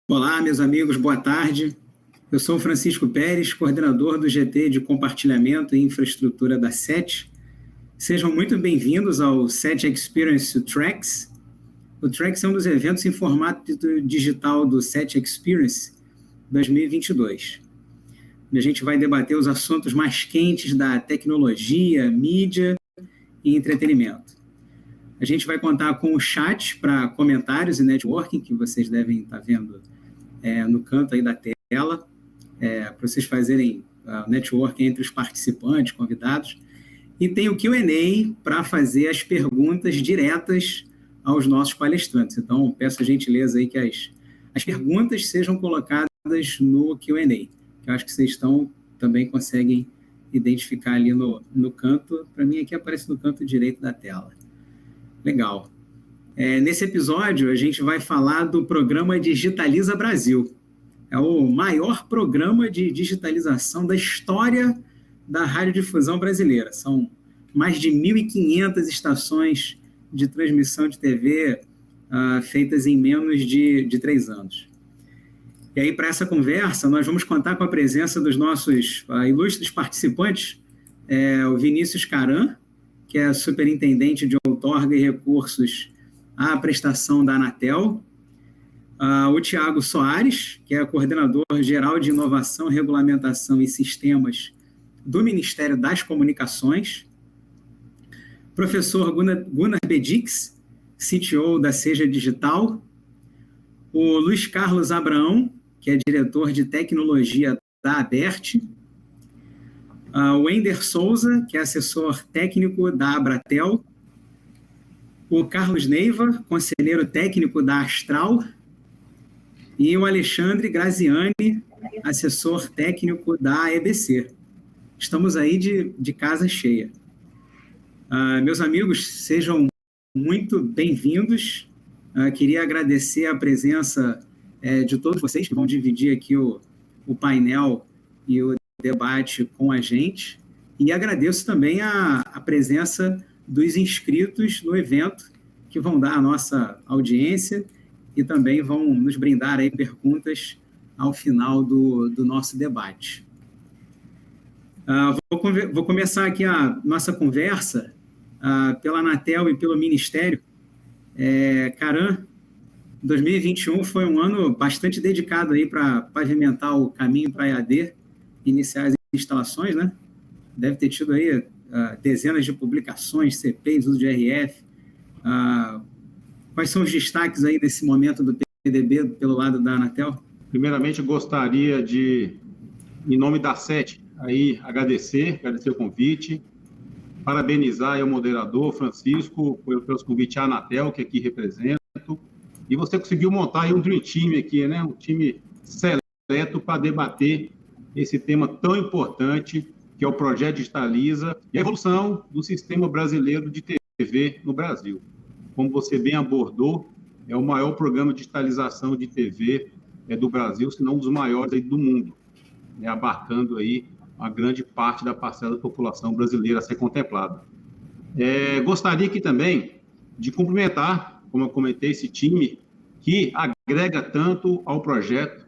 Olá, meus amigos, boa tarde. Eu sou o Francisco Pérez, coordenador do GT de Compartilhamento e Infraestrutura da SET. Sejam muito bem-vindos ao SET Experience Tracks. O Tracks é um dos eventos em formato digital do SET Experience 2022. A gente vai debater os assuntos mais quentes da tecnologia, mídia e entretenimento. A gente vai contar com o chat para comentários e networking, que vocês devem estar vendo no canto aí da tela, para vocês fazerem networking entre os participantes, convidados. E tem o Q&A para fazer as perguntas diretas aos nossos palestrantes. Então, peço a gentileza aí que as perguntas sejam colocadas no Q&A, que eu acho que vocês também conseguem identificar ali no canto. Para mim, aqui aparece no canto direito da tela. Legal. Nesse episódio, a gente vai falar do programa Digitaliza Brasil. É o maior programa de digitalização da história da radiodifusão brasileira. São mais de 1.500 estações de transmissão de TV feitas em menos de 3 anos. E aí, para essa conversa, nós vamos contar com a presença dos nossos ilustres participantes, o Vinícius Caran, que é superintendente de outorga e recursos à prestação da Anatel, o Tiago Soares, que é coordenador geral de inovação, regulamentação e sistemas do Ministério das Comunicações, professor Gunnar Bedix, CTO da Seja Digital, o Luiz Carlos Abraão, que é diretor de tecnologia da ABERT, o Wender Souza, que é assessor técnico da Abratel, o Carlos Neiva, conselheiro técnico da Astral, e o Alexandre Graziani, assessor técnico da EBC. Estamos aí de casa cheia. Meus amigos, sejam muito bem-vindos. Queria agradecer a presença de todos vocês que vão dividir aqui o painel e o debate com a gente. E agradeço também a presença dos inscritos no evento, que vão dar a nossa audiência e também vão nos brindar aí perguntas ao final do nosso debate. Vou começar aqui a nossa conversa pela Anatel e pelo Ministério. Caran, 2021 foi um ano bastante dedicado aí para pavimentar o caminho para a EAD, iniciar as instalações, né? Deve ter tido aí dezenas de publicações, CPs, uso de RF. Quais são os destaques aí desse momento do PDB pelo lado da Anatel? Primeiramente, gostaria de, em nome da SET, aí agradecer o convite, parabenizar aí o moderador, Francisco, pelo convite à Anatel, que aqui represento, e você conseguiu montar aí um Dream Team aqui, né? Um time seleto para debater esse tema tão importante, que é o Projeto Digitaliza e a evolução do sistema brasileiro de TV no Brasil. Como você bem abordou, é o maior programa de digitalização de TV do Brasil, se não um dos maiores aí do mundo, né, abarcando aí uma grande parte da parcela da população brasileira a ser contemplada. Gostaria aqui também de cumprimentar, como eu comentei, esse time que agrega tanto ao projeto.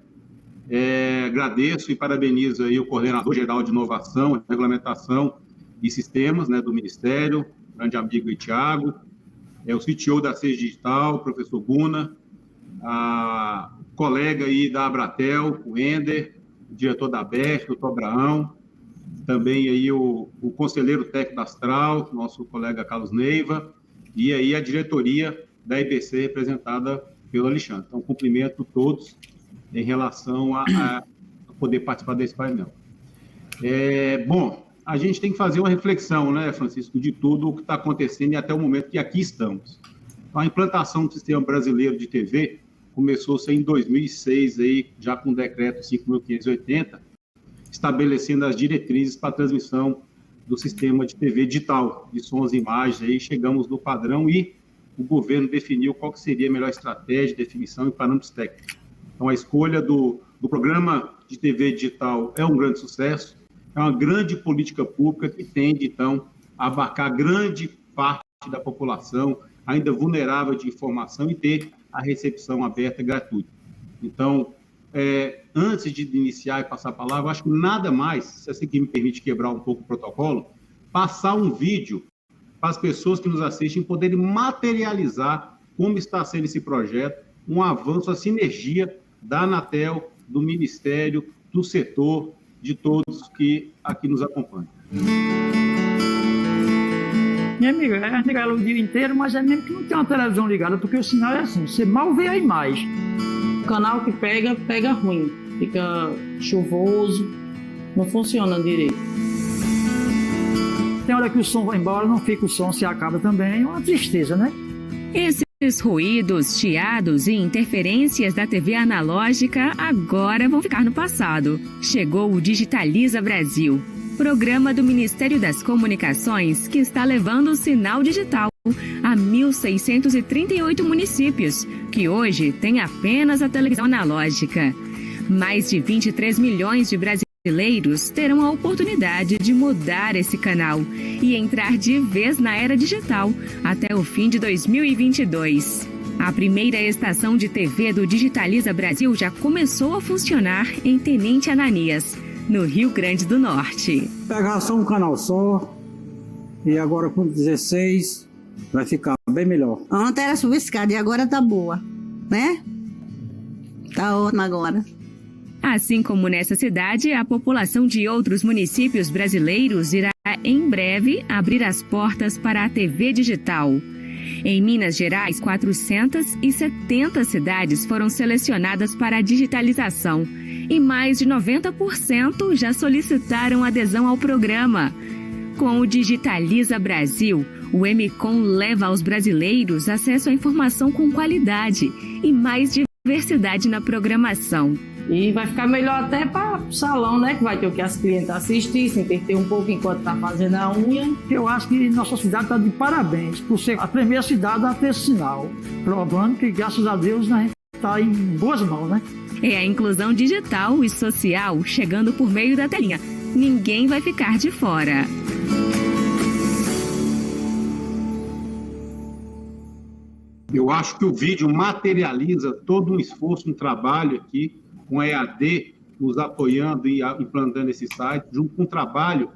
Agradeço e parabenizo aí o coordenador geral de inovação, regulamentação e sistemas, né, do Ministério, grande amigo Tiago, o CTO da Seja Digital, professor Gunnar, a colega aí da Abratel, o Wender, o diretor da ABERT, o doutor Abraão, também aí o conselheiro técnico da Astral, nosso colega Carlos Neiva, e aí a diretoria da EBC representada pelo Alexandre. Então, cumprimento todos em relação a poder participar desse painel. Bom, a gente tem que fazer uma reflexão, né, Francisco, de tudo o que está acontecendo e até o momento que aqui estamos. A implantação do sistema brasileiro de TV começou-se em 2006, aí, já com o decreto 5.580, estabelecendo as diretrizes para a transmissão do sistema de TV digital, de sons e imagens, aí chegamos no padrão e o governo definiu qual que seria a melhor estratégia, definição e parâmetros técnicos. Então, a escolha do programa de TV digital é um grande sucesso, é uma grande política pública que tende, então, a abarcar grande parte da população ainda vulnerável de informação e ter a recepção aberta e gratuita. Então, antes de iniciar e passar a palavra, acho que nada mais, se assim que me permite quebrar um pouco o protocolo, passar um vídeo para as pessoas que nos assistem poderem materializar como está sendo esse projeto, um avanço, a sinergia da Anatel, do Ministério, do setor, de todos que aqui nos acompanham. Minha amiga, a gente ligava o dia inteiro, mas é mesmo que não tem uma televisão ligada, porque o sinal é assim, você mal vê a imagem. O canal que pega ruim, fica chuvoso, não funciona direito. Tem hora que o som vai embora, não fica o som, se acaba também, é uma tristeza, né? Esses ruídos, chiados e interferências da TV analógica agora vão ficar no passado. Chegou o Digitaliza Brasil, programa do Ministério das Comunicações que está levando o sinal digital a 1.638 municípios, que hoje têm apenas a televisão analógica. Mais de 23 milhões de brasileiros terão a oportunidade de mudar esse canal e entrar de vez na era digital até o fim de 2022. A primeira estação de TV do Digitaliza Brasil já começou a funcionar em Tenente Ananias, no Rio Grande do Norte. Pegar só um canal só, e agora com 16 vai ficar bem melhor. Ontem era sofisticada e agora tá boa, né? Tá ótimo agora. Assim como nessa cidade, a população de outros municípios brasileiros irá em breve abrir as portas para a TV digital. Em Minas Gerais, 470 cidades foram selecionadas para a digitalização e mais de 90% já solicitaram adesão ao programa. Com o Digitaliza Brasil, o MCOM leva aos brasileiros acesso à informação com qualidade e mais diversidade na programação. E vai ficar melhor até para o salão, né? Que vai ter o que as clientes assistirem, ter um pouco enquanto tá fazendo a unha. Eu acho que nossa cidade está de parabéns por ser a primeira cidade a ter sinal, provando que, graças a Deus, a gente está em boas mãos, né? É a inclusão digital e social chegando por meio da telinha. Ninguém vai ficar de fora. Eu acho que o vídeo materializa todo um esforço, um trabalho aqui, com a EAD nos apoiando e implantando esse site, junto com o trabalho,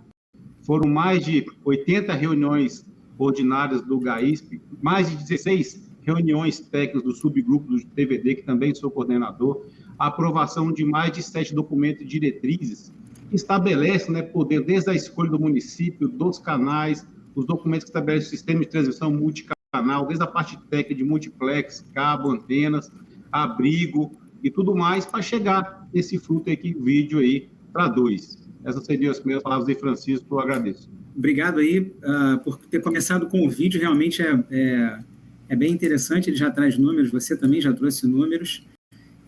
foram mais de 80 reuniões ordinárias do GAISP, mais de 16 reuniões técnicas do subgrupo do TVD, que também sou coordenador, a aprovação de mais de 7 documentos e diretrizes, que estabelecem, né, poder, desde a escolha do município, dos canais, os documentos que estabelecem o sistema de transmissão multicanal, desde a parte técnica de multiplex, cabo, antenas, abrigo, e tudo mais para chegar esse fruto aqui, vídeo aí, para 2. Essas seriam as primeiras palavras de Francisco, eu agradeço. Obrigado aí por ter começado com o vídeo, realmente é bem interessante, ele já traz números, você também já trouxe números,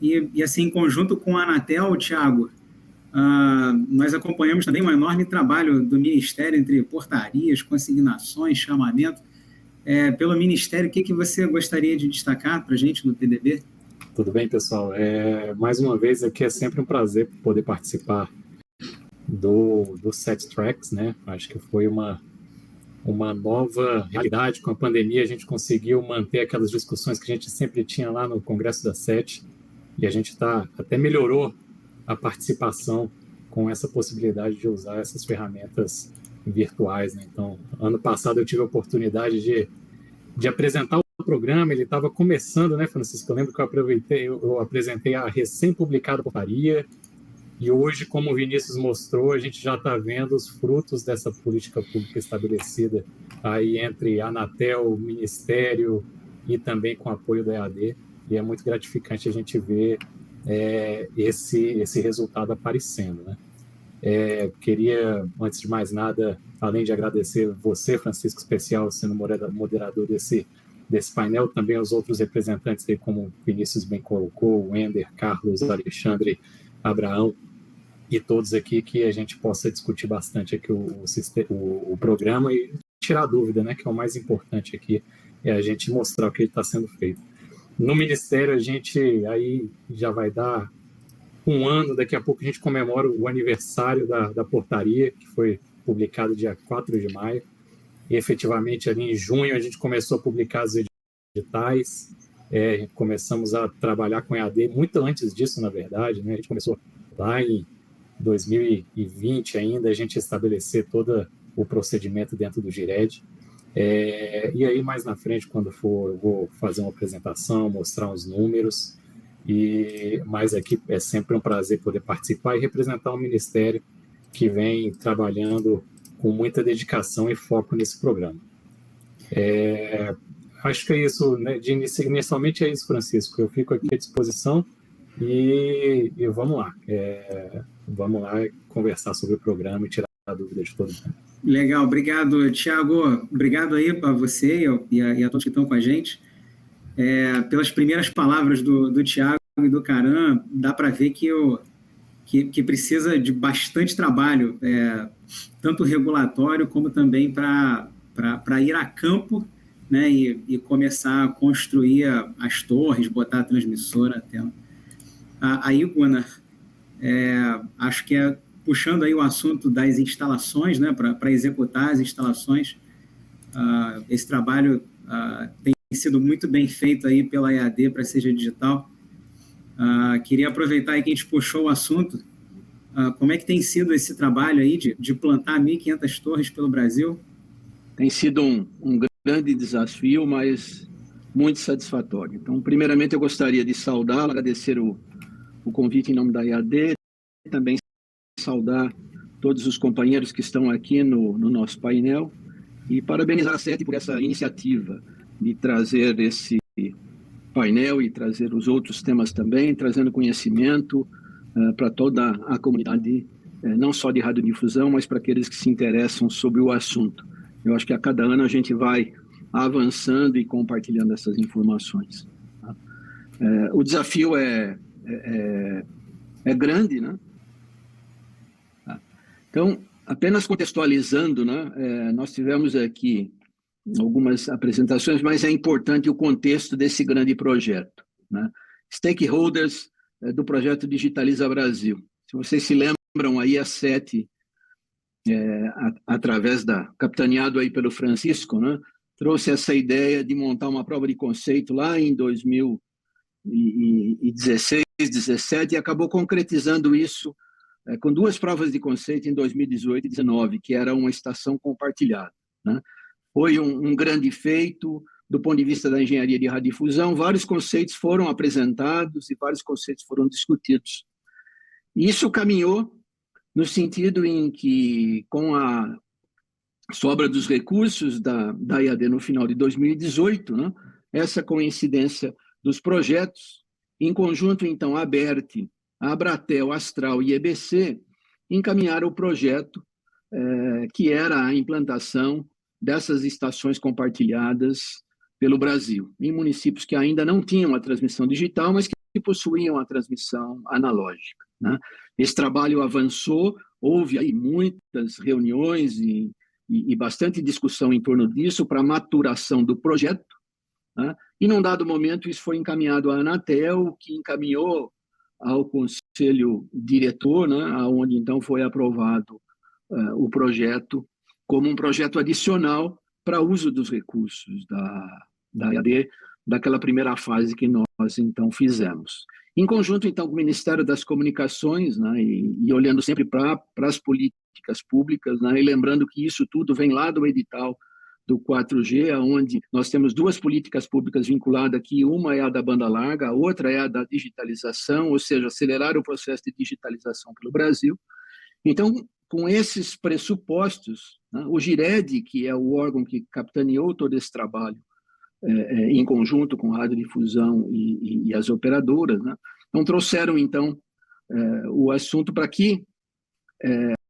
e assim, em conjunto com a Anatel, Thiago, nós acompanhamos também um enorme trabalho do Ministério entre portarias, consignações, chamamento. Pelo Ministério, o que você gostaria de destacar para a gente no PDB? Tudo bem, pessoal? Mais uma vez, aqui é sempre um prazer poder participar do Set Tracks, né? Acho que foi uma nova realidade. Com a pandemia, a gente conseguiu manter aquelas discussões que a gente sempre tinha lá no Congresso da SET, e a gente até melhorou a participação com essa possibilidade de usar essas ferramentas virtuais, né? Então, ano passado eu tive a oportunidade de apresentar o programa, ele estava começando, né, Francisco? Eu lembro que eu apresentei a recém-publicada portaria, e hoje, como o Vinícius mostrou, a gente já está vendo os frutos dessa política pública estabelecida aí entre a Anatel, o Ministério e também com o apoio da EAD, e é muito gratificante a gente ver esse resultado aparecendo, né? Queria, antes de mais nada, além de agradecer você, Francisco, especial, sendo moderador desse painel, também aos outros representantes aí, como o Vinícius bem colocou, o Ender, Carlos, Alexandre, Abraão, e todos aqui, que a gente possa discutir bastante aqui o programa e tirar dúvida, né, que é o mais importante aqui, é a gente mostrar o que está sendo feito. No Ministério, a gente aí já vai dar um ano, daqui a pouco a gente comemora o aniversário da portaria, que foi publicado dia 4 de maio, e efetivamente ali em junho a gente começou a publicar os editais, Começamos a trabalhar com EAD muito antes disso, na verdade, né? A gente começou lá em 2020 ainda, a gente estabelecer todo o procedimento dentro do GIRED. E aí, mais na frente, quando for, eu vou fazer uma apresentação, mostrar uns números, mas aqui é sempre um prazer poder participar e representar um ministério que vem trabalhando com muita dedicação e foco nesse programa. Acho que é isso, né? Inicialmente é isso, Francisco. Eu fico aqui à disposição e vamos lá. Vamos lá conversar sobre o programa e tirar a dúvida de todo mundo. Legal, obrigado, Tiago. Obrigado aí para você e a todos que estão com a gente. Pelas primeiras palavras do Tiago e do Karan, dá para ver que precisa de bastante trabalho, tanto regulatório como também para ir a campo, né, e começar a construir as torres, botar a transmissora até. Aí, Gunnar, acho que puxando aí o assunto das instalações, né, para executar as instalações, esse trabalho tem sido muito bem feito aí pela EAD para Seja Digital. Queria aproveitar aí que a gente puxou o assunto. Como é que tem sido esse trabalho aí de plantar 1.500 torres pelo Brasil? Tem sido um grande desafio, mas muito satisfatório. Então, primeiramente, eu gostaria de saudar, agradecer o convite em nome da EAD, também saudar todos os companheiros que estão aqui no nosso painel e parabenizar a SET por essa iniciativa de trazer esse painel e trazer os outros temas também, trazendo conhecimento para toda a comunidade, não só de radiodifusão, mas para aqueles que se interessam sobre o assunto. Eu acho que a cada ano a gente vai avançando e compartilhando essas informações. O desafio é grande, né? Então, apenas contextualizando, né, nós tivemos aqui algumas apresentações, mas é importante o contexto desse grande projeto, né? Stakeholders do projeto Digitaliza Brasil. Se vocês se lembram, aí a SET, através capitaneado aí pelo Francisco, né, trouxe essa ideia de montar uma prova de conceito lá em 2016, 2017, e acabou concretizando isso com 2 provas de conceito em 2018 e 2019, que era uma estação compartilhada, né? Foi um grande feito do ponto de vista da engenharia de radiodifusão. Vários conceitos foram apresentados e vários conceitos foram discutidos. E isso caminhou no sentido em que, com a sobra dos recursos da EAD no final de 2018, né, essa coincidência dos projetos, em conjunto, então, a ABERT, a Abratel, a Astral e a EBC, encaminharam o projeto que era a implantação dessas estações compartilhadas pelo Brasil, em municípios que ainda não tinham a transmissão digital, mas que possuíam a transmissão analógica, né? Esse trabalho avançou, houve aí muitas reuniões e bastante discussão em torno disso para a maturação do projeto, né? E num dado momento isso foi encaminhado à Anatel, que encaminhou ao Conselho Diretor, né, onde então foi aprovado o projeto como um projeto adicional para uso dos recursos da EAD, daquela primeira fase que nós então fizemos. Em conjunto então com o Ministério das Comunicações, né, e olhando sempre para as políticas públicas, né, e lembrando que isso tudo vem lá do edital do 4G, onde nós temos 2 políticas públicas vinculadas aqui, uma é a da banda larga, a outra é a da digitalização, ou seja, acelerar o processo de digitalização pelo Brasil. Então, com esses pressupostos, né, o GIRED, que é o órgão que capitaneou todo esse trabalho, em conjunto com a radiodifusão e as operadoras, né, então trouxeram então o assunto para que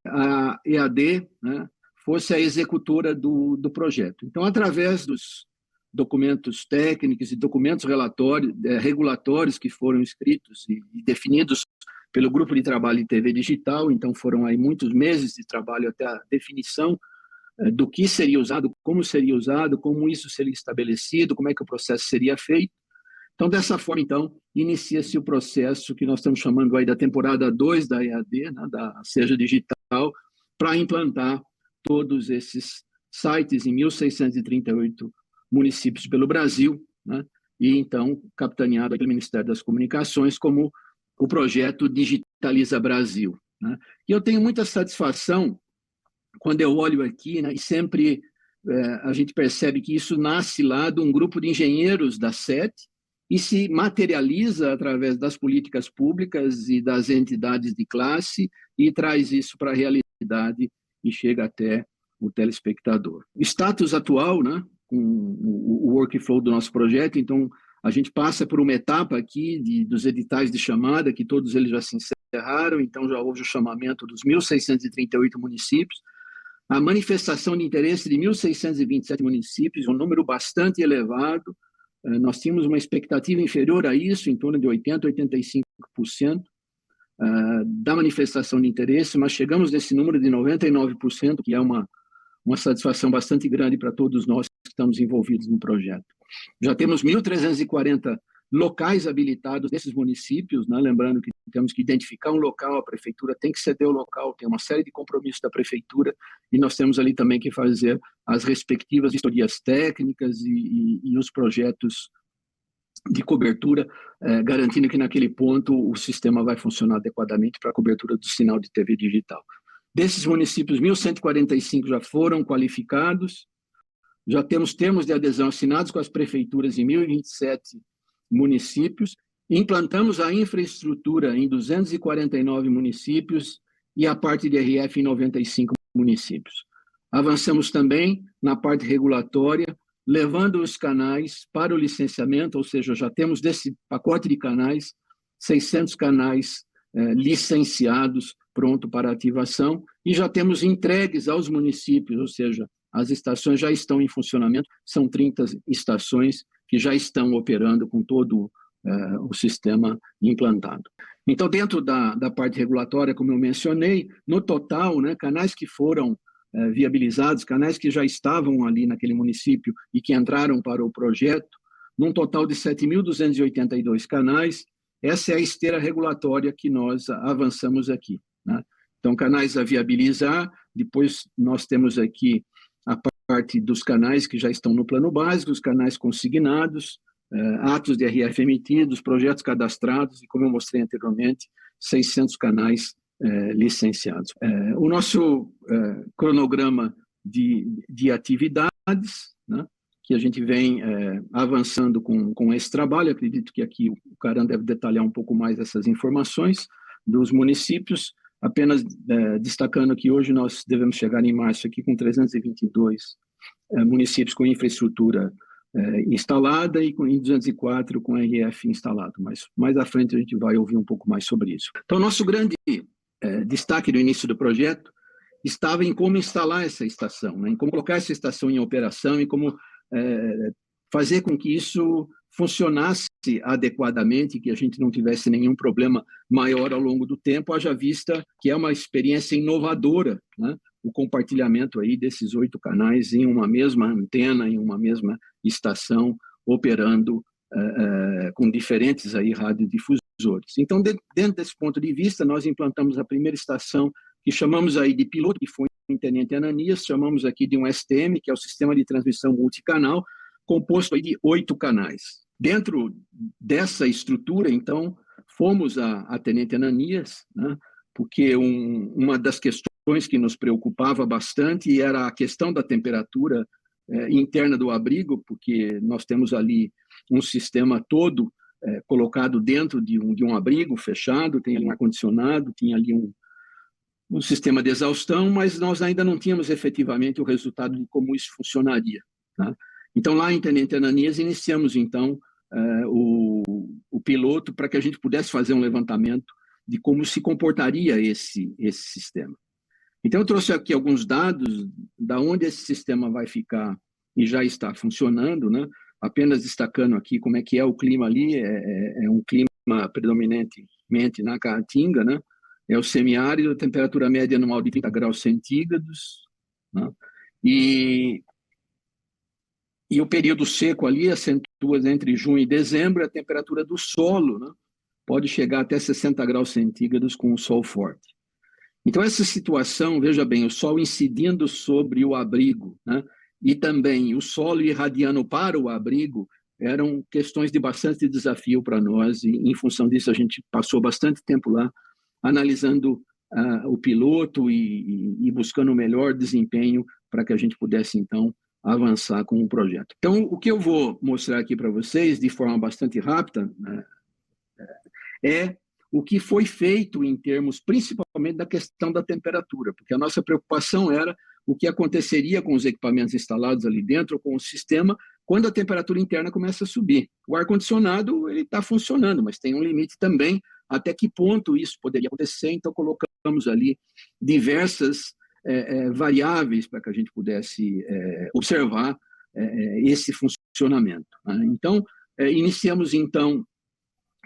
a EAD, né, fosse a executora do projeto. Então, através dos documentos técnicos e documentos regulatórios que foram escritos e definidos pelo Grupo de Trabalho de TV Digital, então foram aí muitos meses de trabalho até a definição do que seria usado, como isso seria estabelecido, como é que o processo seria feito. Então, dessa forma, então, inicia-se o processo que nós estamos chamando aí da temporada 2 da EAD, né, da Seja Digital, para implantar todos esses sites em 1.638 municípios pelo Brasil, né, e então capitaneado pelo Ministério das Comunicações como o projeto Digitaliza Brasil, né? E eu tenho muita satisfação quando eu olho aqui, né, e sempre a gente percebe que isso nasce lá de um grupo de engenheiros da SET e se materializa através das políticas públicas e das entidades de classe e traz isso para a realidade e chega até o telespectador. O status atual, né, com o workflow do nosso projeto, então a gente passa por uma etapa aqui dos editais de chamada, que todos eles já se encerraram, então já houve o chamamento dos 1.638 municípios, a manifestação de interesse de 1.627 municípios, um número bastante elevado. Nós tínhamos uma expectativa inferior a isso, em torno de 80%, 85% da manifestação de interesse, mas chegamos nesse número de 99%, que é uma satisfação bastante grande para todos nós que estamos envolvidos no projeto. Já temos 1.340 locais habilitados nesses municípios, né? Lembrando que temos que identificar um local, a prefeitura tem que ceder o local, tem uma série de compromissos da prefeitura, e nós temos ali também que fazer as respectivas vistorias técnicas e os projetos de cobertura, garantindo que naquele ponto o sistema vai funcionar adequadamente para a cobertura do sinal de TV digital. Desses municípios, 1.145 já foram qualificados, já temos termos de adesão assinados com as prefeituras em 1.027 municípios, implantamos a infraestrutura em 249 municípios e a parte de RF em 95 municípios. Avançamos também na parte regulatória, levando os canais para o licenciamento, ou seja, já temos desse pacote de canais, 600 canais licenciados, pronto para ativação, e já temos entregues aos municípios, ou seja, as estações já estão em funcionamento, são 30 estações que já estão operando com todo o sistema implantado. Então, dentro da parte regulatória, como eu mencionei, no total, né, canais que foram viabilizados, canais que já estavam ali naquele município e que entraram para o projeto, num total de 7.282 canais, essa é a esteira regulatória que nós avançamos aqui, né? Então, canais a viabilizar, depois nós temos aqui a parte dos canais que já estão no plano básico, os canais consignados, atos de RF emitidos, projetos cadastrados e, como eu mostrei anteriormente, 600 canais licenciados. O nosso cronograma de atividades, né, que a gente vem avançando com esse trabalho, acredito que aqui o Caran deve detalhar um pouco mais essas informações dos municípios, apenas destacando que hoje nós devemos chegar em março aqui com 322 municípios com infraestrutura instalada e em 204 com RF instalado, mas mais à frente a gente vai ouvir um pouco mais sobre isso. Então, nosso grande destaque no início do projeto estava em como instalar essa estação, né, em como colocar essa estação em operação e como fazer com que isso funcionasse adequadamente, que a gente não tivesse nenhum problema maior ao longo do tempo, haja vista que é uma experiência inovadora, né? O compartilhamento aí desses 8 canais em uma mesma antena, em uma mesma estação, operando com diferentes aí radiodifusores. Então, dentro desse ponto de vista, nós implantamos a primeira estação que chamamos aí de piloto, que foi em Tenente Ananias, chamamos aqui de um STM, que é o Sistema de Transmissão Multicanal, composto aí de 8 canais. Dentro dessa estrutura, então, fomos a Tenente Ananias, né, porque uma das questões que nos preocupava bastante era a questão da temperatura interna do abrigo, porque nós temos ali um sistema todo colocado dentro de um abrigo fechado, tem ali um ar-condicionado, tinha ali um sistema de exaustão, mas nós ainda não tínhamos efetivamente o resultado de como isso funcionaria, tá? Então, lá em Tenente Ananias, iniciamos, então, o piloto para que a gente pudesse fazer um levantamento de como se comportaria esse sistema. Então, eu trouxe aqui alguns dados da onde esse sistema vai ficar e já está funcionando, né? Apenas destacando aqui como é que é o clima ali, é um clima predominantemente na Caatinga, né? É o semiárido, a temperatura média anual de 30 graus centígrados, né? E o período seco ali acentua entre junho e dezembro, a temperatura do solo, né, pode chegar até 60 graus centígrados com o sol forte. Então, essa situação, veja bem, o sol incidindo sobre o abrigo, né, e também o solo irradiando para o abrigo, eram questões de bastante desafio para nós, e em função disso a gente passou bastante tempo lá analisando o piloto e buscando o melhor desempenho para que a gente pudesse, então, avançar com o projeto. Então, o que eu vou mostrar aqui para vocês, de forma bastante rápida, né, é o que foi feito em termos, principalmente, da questão da temperatura, porque a nossa preocupação era o que aconteceria com os equipamentos instalados ali dentro, com o sistema, quando a temperatura interna começa a subir. O ar-condicionado está funcionando, mas tem um limite também até que ponto isso poderia acontecer, então colocamos ali diversas variáveis para que a gente pudesse observar esse funcionamento. Né? Então, iniciamos então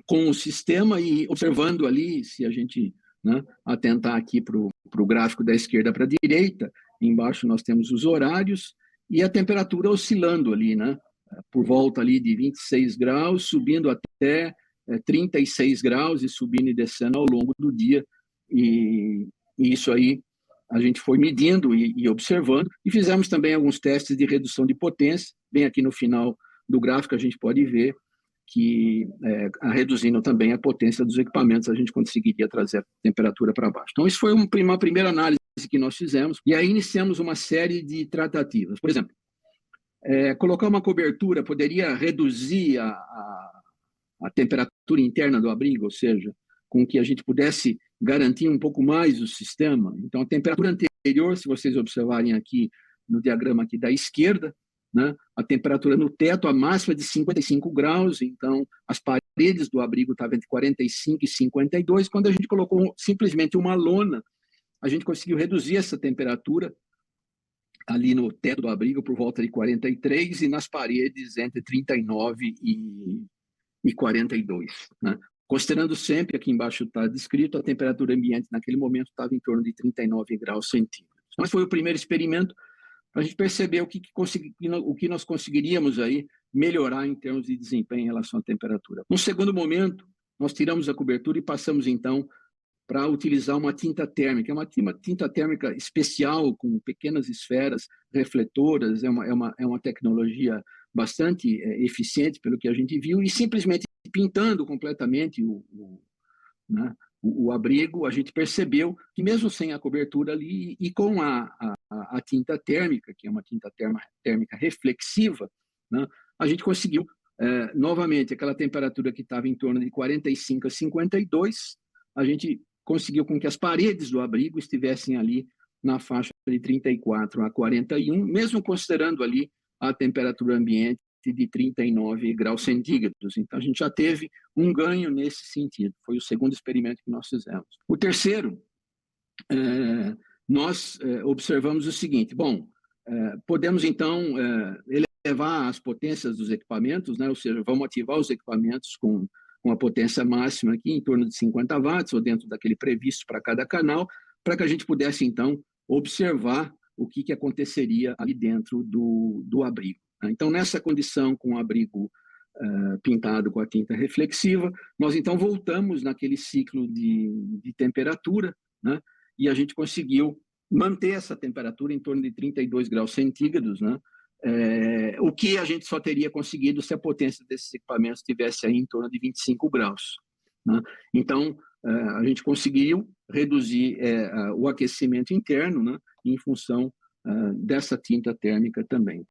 com o sistema e observando ali, se a gente, né, atentar aqui para o gráfico da esquerda para a direita, embaixo nós temos os horários e a temperatura oscilando ali, né, por volta ali de 26 graus, subindo até 36 graus e subindo e descendo ao longo do dia. E isso aí a gente foi medindo e observando, e fizemos também alguns testes de redução de potência. Bem aqui no final do gráfico a gente pode ver que, reduzindo também a potência dos equipamentos, a gente conseguiria trazer a temperatura para baixo. Então, isso foi uma primeira análise que nós fizemos, e aí iniciamos uma série de tratativas. Por exemplo, colocar uma cobertura poderia reduzir a temperatura interna do abrigo, ou seja, com que a gente pudesse garantir um pouco mais o sistema. Então, a temperatura anterior, se vocês observarem aqui no diagrama aqui da esquerda, né, a temperatura no teto, a máxima de 55 graus, então as paredes do abrigo estavam entre 45 e 52, quando a gente colocou simplesmente uma lona, a gente conseguiu reduzir essa temperatura ali no teto do abrigo por volta de 43 e nas paredes entre 39 e 42. Né? Considerando sempre, aqui embaixo está descrito, a temperatura ambiente naquele momento estava em torno de 39 graus centígrados. Mas foi o primeiro experimento para a gente perceber o que nós conseguiríamos aí melhorar em termos de desempenho em relação à temperatura. No segundo momento, nós tiramos a cobertura e passamos, então, para utilizar uma tinta térmica. É uma tinta térmica especial, com pequenas esferas refletoras, é uma tecnologia bastante eficiente, pelo que a gente viu, e simplesmente pintando completamente o abrigo, a gente percebeu que mesmo sem a cobertura ali e com a tinta térmica, que é uma tinta térmica reflexiva, né, a gente conseguiu, novamente, aquela temperatura que estava em torno de 45 a 52, a gente conseguiu com que as paredes do abrigo estivessem ali na faixa de 34 a 41, mesmo considerando ali a temperatura ambiente de 39 graus centígrados. Então, a gente já teve um ganho nesse sentido. Foi o segundo experimento que nós fizemos. O terceiro, nós observamos o seguinte, podemos, então, elevar as potências dos equipamentos, né? Ou seja, vamos ativar os equipamentos com a potência máxima aqui, em torno de 50 watts, ou dentro daquele previsto para cada canal, para que a gente pudesse, então, observar o que aconteceria ali dentro do abrigo. Então, nessa condição, com o abrigo pintado com a tinta reflexiva, nós, então, voltamos naquele ciclo de temperatura, né? E a gente conseguiu manter essa temperatura em torno de 32 graus centígrados, né? O que a gente só teria conseguido se a potência desses equipamentos estivesse aí em torno de 25 graus. Né? Então, a gente conseguiu reduzir o aquecimento interno, né, em função dessa tinta térmica também.